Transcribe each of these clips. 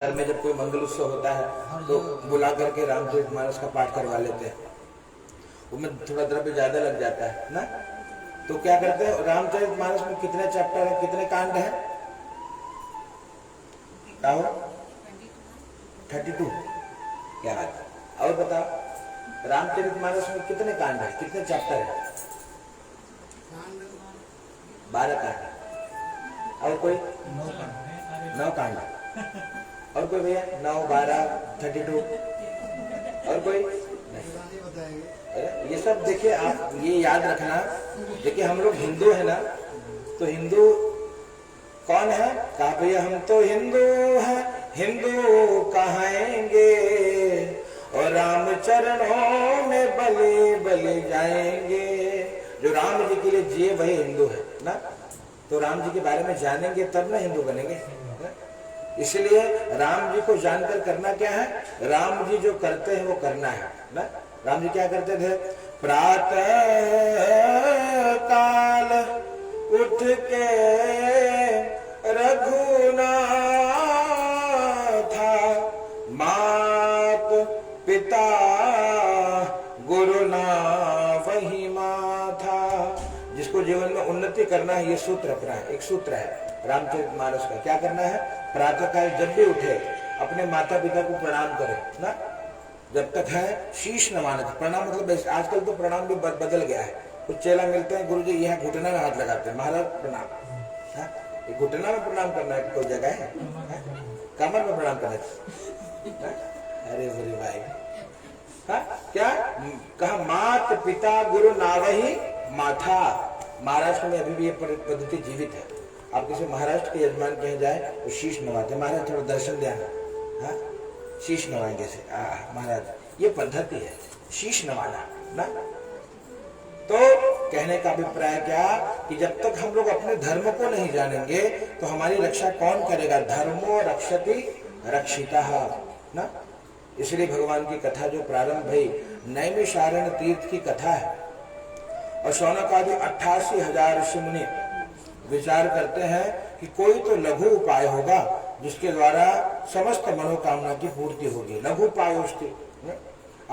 घर में जब कोई मंगल उत्सव होता है तो बुला करके रामचरितमानस का पाठ करवा लेते हैं। उसमें थोड़ा द्रव्य ज्यादा लग जाता है ना, तो क्या करते हैं, रामचरितमानस में कितने चैप्टर है, कितने कांड है? 32। क्या बात है। और बताओ, रामचरितमानस में कितने कांड है, कितने चैप्टर है? 12 कांड। और कोई 9 कांड। और कोई भैया? 9, 12, 32 और कोई नहीं? अरे ये सब देखिए, आप ये याद रखना। देखिए हम लोग हिंदू है ना, तो हिंदू कौन है? कहा भैया हम तो हिंदू हैं, हिंदू कहाएंगे और राम चरणों में बलि बलि जाएंगे। जो राम जी के लिए जिए वही हिंदू है ना, तो राम जी के बारे में जानेंगे तब ना हिंदू बनेंगे। इसलिए राम जी को जानकर करना क्या है? राम जी जो करते हैं वो करना है ना। राम जी क्या करते थे? प्रातः काल उठ के रघुनाथा, मात पिता गुरु ना वही माथा। जिसको जीवन में उन्नति करना है, ये सूत्र अपना है, एक सूत्र है रामचरितमानस का। क्या करना है? प्रातः काल जब भी उठे अपने माता पिता को प्रणाम करे ना, जब तक है शीश नवाना। प्रणाम मतलब आजकल तो प्रणाम भी बदल गया है। कुछ चेला मिलते हैं, गुरुजी यहाँ घुटना में हाथ लगाते हैं, महाराज प्रणाम। ये घुटना में प्रणाम करना है, कोई जगह है? कमर में प्रणाम करना है। अरे बोले भाई, क्या कहा? मात पिता गुरु नावही माथा। महाराष्ट्र में अभी भी ये पद्धति जीवित है। आप किसी महाराष्ट्र के यजमान कहे जाए तो शीश नवाते, महाराज थोड़ा दर्शन देना। हाँ, शीश नवाएंगे से महाराज, ये पद्धति है शीश नवाना ना। तो कहने का अभिप्राय क्या कि जब तक हम लोग अपने धर्म को नहीं जानेंगे तो हमारी रक्षा कौन करेगा? धर्मो रक्षति रक्षितः ना। इसलिए भगवान की कथा जो प्रारंभ भई, नैमिषारण्य तीर्थ की कथा है, और शौनक आदि 88,000 ऋषि मुनि विचार करते हैं कि कोई तो लघु उपाय होगा जिसके द्वारा समस्त मनोकामना की पूर्ति होगी। लघु उपाय उसके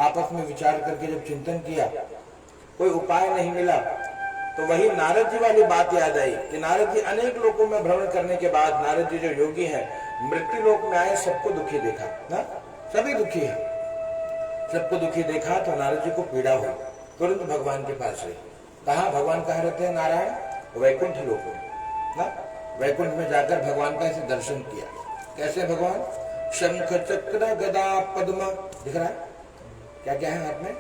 आपस में विचार करके जब चिंतन किया, कोई उपाय नहीं मिला, तो वही नारद जी वाली बात याद आई कि नारद जी अनेक लोकों में भ्रमण करने के बाद, नारद जी जो योगी है, मृत्यु लोक में आए, सबको दुखी देखा ना, सभी दुखी है, सबको दुखी देखा तो नारद जी को पीड़ा हुई। तुरंत भगवान के पास गए। कहा? भगवान कहाँ रहते हैं? नारायण वैकुंठ लोक में ना। वैकुंठ में जाकर भगवान का ऐसे दर्शन किया। कैसे भगवान? शंख चक्र गदा पद्म दिख रहा है, क्या क्या है हाथ में?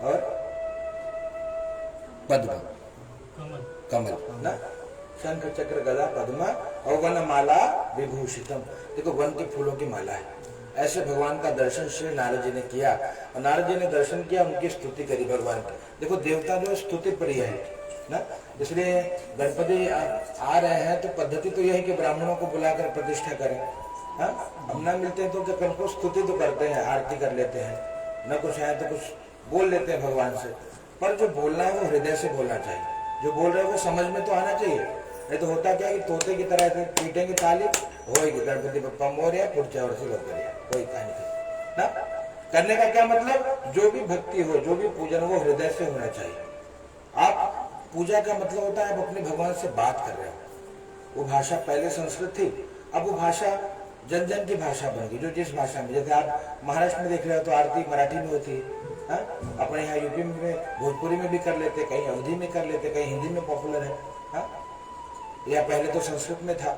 और पद्म, कमल ना। शंख चक्र गदा पद्म और वनमाला विभूषितम। देखो वन के फूलों की माला है। ऐसे भगवान का दर्शन श्री नारद जी ने किया, और नारद जी ने दर्शन किया, उनकी स्तुति करी भगवान की। देखो देवता जो स्तुति प्रिय है ना, इसलिए गणपति आ रहे हैं तो पद्धति तो यही कि ब्राह्मणों को बुलाकर प्रतिष्ठा करें। हम ना मिलते हैं तो क्या को स्तुति तो करते हैं, आरती कर लेते हैं, न कुछ है तो कुछ बोल लेते हैं भगवान से। पर जो बोलना है वो हृदय से बोलना चाहिए, जो बोल रहे हैं वो समझ में तो आना चाहिए। नहीं तो होता क्या कि तोते की तरह पीटेंगे ताली, होएगी गणपति बप्पा मोरया, पुढच्या वर्षी लवकर, कोई कहानी ना। करने का क्या मतलब? जो भी भक्ति हो, जो भी पूजन हो, वो हृदय से होना चाहिए। आप पूजा का मतलब होता है आप अपने भगवान से बात कर रहे हो। वो भाषा पहले संस्कृत थी, अब वो भाषा जन जन की भाषा बन गई, जो जिस भाषा में। जैसे आप महाराष्ट्र में देख रहे हो तो आरती मराठी में होती है, अपने यहाँ यूपी में भोजपुरी में भी कर लेते, कहीं अवधी में कर लेते, कहीं हिंदी में पॉपुलर है, या पहले तो संस्कृत में था।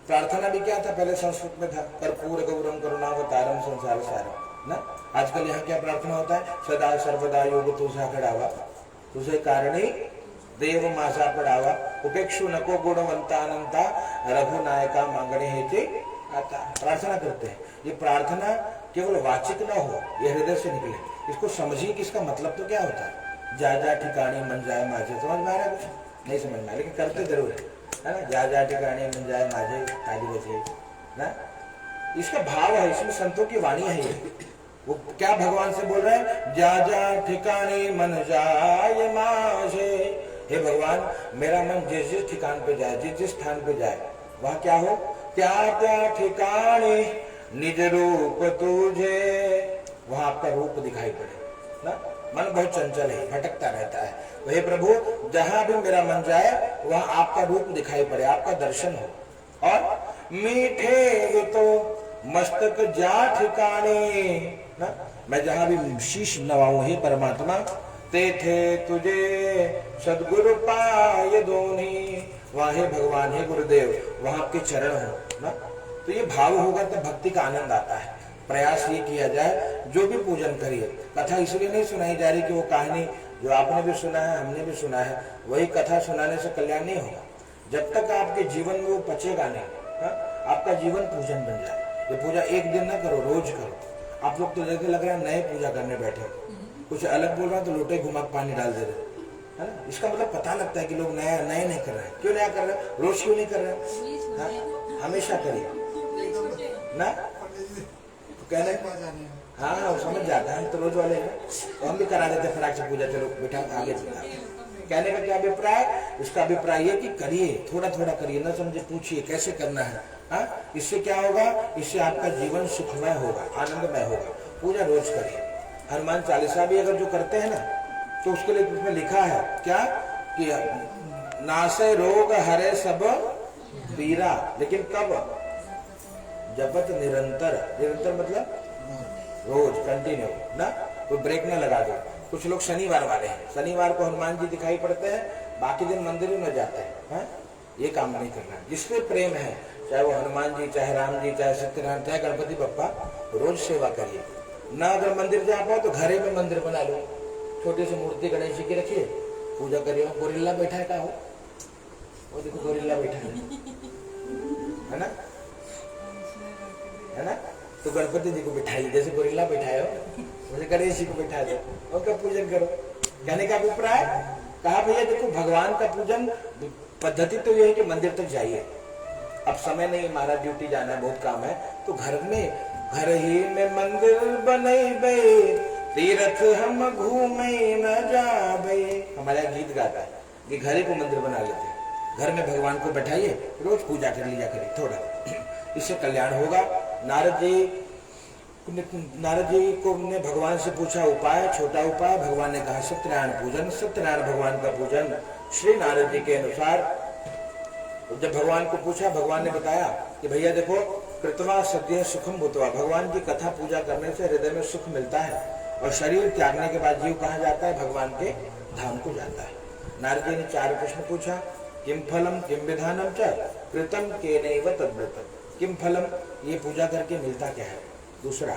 प्रार्थना भी क्या था? पहले संस्कृत में था, कर्पूर गौरम करुणावतारम संसार सारम ना। आजकल यहाँ क्या प्रार्थना होता है? सदा सर्वदा योग तुझा घडावा, तुझे कारणी देव माझा पडावा, उपेक्षु नको गुणवंता अनंता, रघुनायका मांगणे हेते आता। प्रार्थना करते हैं। ये प्रार्थना केवल वाचिक ना हो, ये हृदय से निकले। इसको समझिए कि इसका मतलब तो क्या होता है। जा जा ठिकाने मन जाए माझे, समझ में आ रहा है? कुछ नहीं समझ में आ, लेकिन करते जरूर है ना। जा जा ठिकाने मन जाए माझे, ताली बजे ना। इसका भाव है, इसमें संतों की वाणी है। वो क्या भगवान से बोल रहे हैं? जा जा ठिकाने मन जाए माझे, हे भगवान मेरा मन जिस जिस ठिकान पे जाए, जिस जिस स्थान पे जाए, वहां क्या हो, क्या क्या ठिकाने निज रूप तुझे, वहां आपका रूप दिखाई पड़े ना। मन बहुत चंचल है, भटकता रहता है, वही प्रभु जहां भी मेरा मन जाए वहां आपका रूप दिखाई पड़े, आपका दर्शन हो। और मीठे तो मस्तक जा ठिकाने ना, मैं जहां भी शीश नवाऊं हे परमात्मा, ते थे तुझे सदगुरु पाए दोनी, वहां हे भगवान हे गुरुदेव वहां आपके चरण हो ना। तो ये भाव होगा तो भक्ति का आनंद आता है। प्रयास ये किया जाए जो भी पूजन करिए, कथा इसलिए नहीं सुनाई जा रही कि वो कहानी जो आपने भी सुना है हमने भी सुना है, वही कथा सुनाने से कल्याण नहीं होगा। जब तक आपके जीवन में वो पचेगा नहीं, आपका जीवन पूजन बन जाए। ये पूजा एक दिन ना करो, रोज करो। आप लोग तो देखे लग रहा है नए पूजा करने बैठे, कुछ अलग बोल रहा है तो लोटे घुमा पानी डाल दे रहे है ना। इसका मतलब पता लगता है कि लोग नया नए नहीं कर रहे हैं। क्यों नया कर रहे हैं, रोज क्यों नहीं कर रहे हैं, हमेशा करिए ना। तो कहने हाँ वो समझ जाता है, हम तो रोज वाले हैं तो हम भी करा देते फटाक से पूजा, चलो बेटा आगे चलता। कहने का क्या अभिप्राय, इसका अभिप्राय ये कि करिए, थोड़ा थोड़ा करिए, ना समझे पूछिए कैसे करना है। हाँ, इससे क्या होगा, इससे आपका जीवन सुखमय होगा, आनंदमय होगा। पूजा रोज करिए। हनुमान चालीसा भी अगर जो करते हैं ना, तो उसके लिए उसमें लिखा है क्या कि नासे रोग हरे सब पीरा, लेकिन कब, जपत निरंतर। निरंतर मतलब रोज कंटिन्यू ना, कोई ब्रेक न लगा दो। कुछ लोग शनिवार वाले हैं, शनिवार को हनुमान जी दिखाई पड़ते हैं, बाकी दिन मंदिर में जाते हैं। ये काम नहीं करना। जिसपे प्रेम है, चाहे वो हनुमान जी, चाहे राम जी, चाहे सत्यनारायण, चाहे गणपति बप्पा, रोज सेवा करिए ना। अगर मंदिर जा पाओ तो घरे में मंदिर बना लो, छोटी सी मूर्ति गणेश जी की रखिए, पूजा करिए। गोरिल्ला बैठा है, क्या हो, वो देखो गोरिल्ला बैठा है ना, है ना। तो गणपति जी को बिठाइए, जैसे गोरिल्ला बैठाए हो वैसे गणेश जी को बिठा दो, उनका पूजन करो। कहने का अभिप्राय कहा भैया देखो भगवान का पूजन पद्धति तो ये है कि मंदिर तक जाइए। अब समय नहीं, हमारा ड्यूटी जाना है, बहुत काम है, तो घर में, घर ही में मंदिर बनैबे, तीर्थ हम घूमे न जाबे। हमारा गीत गाता है कि घर ही को मंदिर बना लेते हैं। घर में भगवान को बैठाइए, रोज पूजा कर लिया करिए थोड़ा, इससे कल्याण होगा। नारद जी को ने भगवान से पूछा उपाय, छोटा उपाय। भगवान ने कहा सत्यनारायण पूजन। सत्यनारायण भगवान का पूजन। श्री नारद जी के अनुसार जब भगवान को पूछा, भगवान ने बताया कि भैया देखो, कृतवा सद्य सुखम भूतवा, भगवान की कथा पूजा करने से हृदय में सुख मिलता है, और शरीर त्यागने के बाद जीव कहाँ जाता है, भगवान के धाम को जाता है। नारद जी ने 4 प्रश्न पूछा, किम फलम किम विधानम च कृतम केनैव तद्व्रतम। किम फलम, ये पूजा करके मिलता क्या है। दूसरा,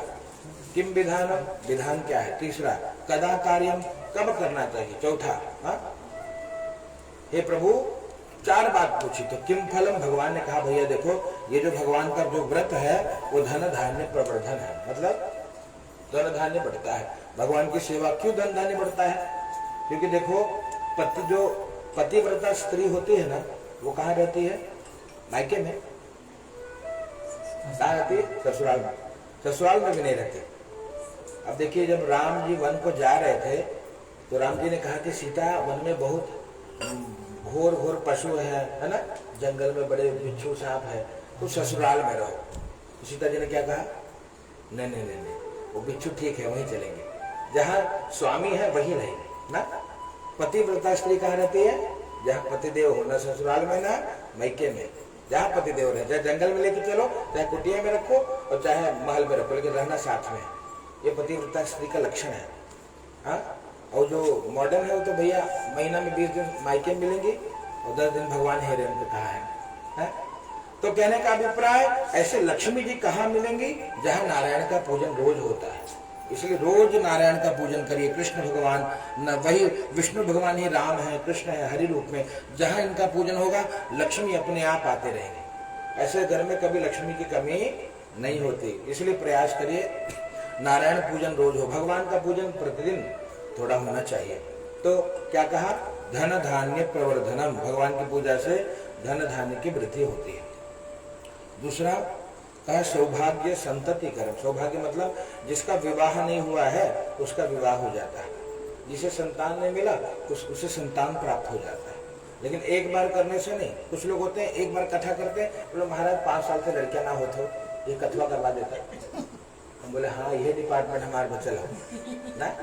किम विधानम, विधान क्या है। तीसरा, कदा कार्यम, कब करना चाहिए। चौथा, हे प्रभु 4 बात पूछी। तो किम फलम, भगवान ने कहा भैया देखो, ये जो भगवान का जो व्रत है वो धन धान्य प्रवर्धन है, मतलब धन धान्य बढ़ता है। भगवान की सेवा क्यों धन धान्य बढ़ता है, क्योंकि देखो पतिव्रता स्त्री होती है ना, वो कहाँ रहती है, मायके में। कहाँ रहती है, ससुराल में। ससुराल में भी नहीं रहते। अब देखिए, जब राम जी वन को जा रहे थे तो राम जी ने कहा कि सीता, वन में बहुत घोर घोर पशु है ना, जंगल में बड़े बिच्छू सांप है, तो ससुराल में रहो। तो सीता जी ने क्या कहा, नहीं नहीं नहीं, वो बिच्छू ठीक है, वहीं चलेंगे, जहाँ स्वामी है वही रहेंगे ना। पतिव्रता स्त्री कहाँ रहती है, जहाँ पतिदेव हो, ना ससुराल में ना मायके में, जहाँ पतिदेव रहे। चाहे जंगल में लेके चलो, चाहे कुटिया में रखो, और चाहे महल में रखो, लेकिन रहना साथ में। ये पतिव्रता स्त्री का लक्षण है। हाँ, और जो मॉडर्न है वो तो भैया महीना में 20 दिन मायके मिलेंगे और 10 दिन भगवान हेरे, उनको कहा है। तो कहने का अभिप्राय, ऐसे लक्ष्मी जी कहाँ मिलेंगी, जहाँ नारायण का पूजन रोज होता है। इसलिए रोज नारायण का पूजन करिए। कृष्ण भगवान न, वही विष्णु भगवान ही राम है, कृष्ण है हरि रूप में, जहाँ इनका पूजन होगा लक्ष्मी अपने आप आते रहेंगे। ऐसे घर में कभी लक्ष्मी की कमी नहीं होती। इसलिए प्रयास करिए नारायण पूजन रोज हो। भगवान का पूजन प्रतिदिन थोड़ा होना चाहिए। तो क्या कहा, धन धान्य प्रवर्धनम, भगवान की पूजा से धन धान्य की वृद्धि होती है। दूसरा कहा सौभाग्य संतति कर्म। सौभाग्य मतलब जिसका विवाह नहीं हुआ है उसका विवाह हो जाता है, जिसे संतान नहीं मिला उसे संतान प्राप्त हो जाता है। लेकिन एक बार करने से नहीं। कुछ लोग होते हैं एक बार कथा करते हैं, बोले महाराज 5 साल से लड़कियां ना होते हो, ये कथवा करवा देता। हम बोले हाँ ये डिपार्टमेंट हमारे बच्चे हो ना।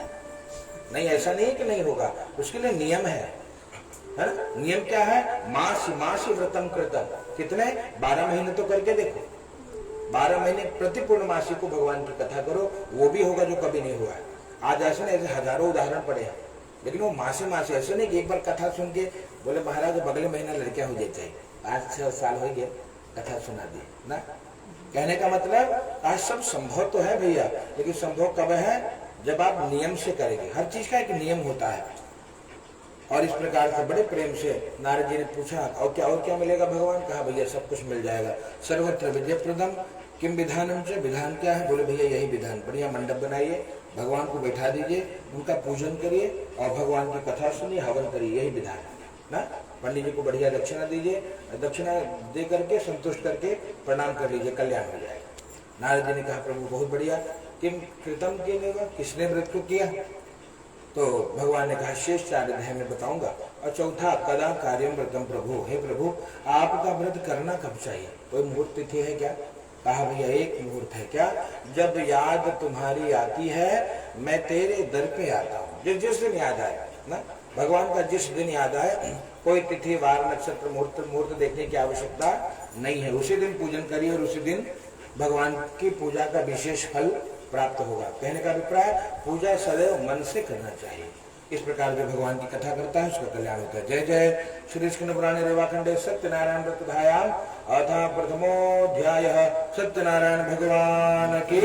नहीं ऐसा नहीं है कि नहीं होगा, उसके लिए नियम है ना। नियम क्या है? मासी व्रतम कृतम, कितने 12 महीने तो करके देखो। 12 महीने प्रति पूर्णमासी को भगवान की कथा करो, वो भी होगा जो कभी नहीं हुआ है। आज ऐसे नहीं, ऐसे हजारों उदाहरण पड़े हैं, लेकिन वो मासे ऐसे नहीं कि एक बार कथा सुन के बोले महाराज अगले महीना लड़कियां हो जाती है, 5-6 साल हो गए कथा सुना दी ना। कहने का मतलब आज सब संभव तो है भैया, लेकिन संभव कब है? जब आप नियम से करेंगे। हर चीज का एक नियम होता है। और इस प्रकार से बड़े प्रेम से नारद जी ने पूछा और क्या मिलेगा भगवान? कहा भैया सब कुछ मिल जाएगा। सर्वत्र विजय प्रदम किम विधानम से, विधान क्या है? बोले भैया यही विधान। बढ़िया मंडप बनाइए, भगवान को बैठा दीजिए, उनका पूजन करिए और भगवान की कथा सुनिए, हवन करिए, यही विधान ना। पंडित जी को बढ़िया दक्षिणा दीजिए, दक्षिणा दे करके संतुष्ट करके प्रणाम कर लीजिए, कल्याण हो जाएगा। नारद जी ने कहा प्रभु बहुत बढ़िया, किम कृतम किनेगा, किसने व्रत को किया? तो भगवान ने कहा शेष 4 अध्याय में बताऊंगा। और चौथा कदा कार्यम व्रतम प्रभु, हे प्रभु आपका व्रत करना कब चाहिए? कोई मुहूर्त तिथि है क्या? कहा भैया एक मुहूर्त है। क्या? जब याद तुम्हारी आती है मैं तेरे दर पे आता हूँ। जिस दिन याद आए ना, भगवान का जिस दिन याद आए, कोई तिथि वार नक्षत्र मुहूर्त देखने की आवश्यकता नहीं है। उसी दिन पूजन करिए और उसी दिन भगवान की पूजा का विशेष फल प्राप्त होगा। कहने का अभिप्राय पूजा सदैव मन से करना चाहिए। इस प्रकार जो भगवान की कथा करता है उसका कल्याण होता है। जय जय श्री कृष्ण पुराणे रेवाखंडे सत्यनारायण व्रतधायाम अथा प्रथमोऽध्याय सत्यनारायण भगवान की।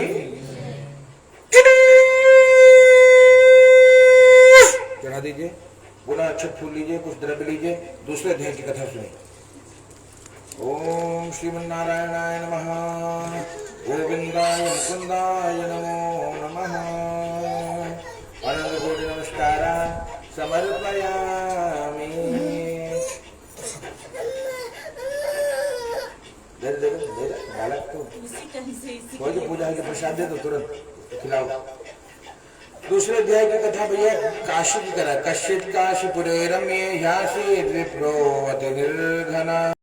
चढ़ा दीजिए, पुनः अक्षत फूल लीजिए, कुछ द्रव्य लीजिए, दूसरे अध्याय की कथा सुनिए। ओम श्रीमन्नारायणाय नमः, गोविंदाय मुकुंदाय नमो नमः। अनंत कोटि नमस्कार समर्पयामि। दे बालक को कोई भी पूजा के प्रसाद दे तो तुरंत खिलाओ। दूसरे अध्याय की कथा भैया काशी की करा। कश्चित काशीपुरे रम्ये ह्यासीत् विप्रो अति निर्धनः।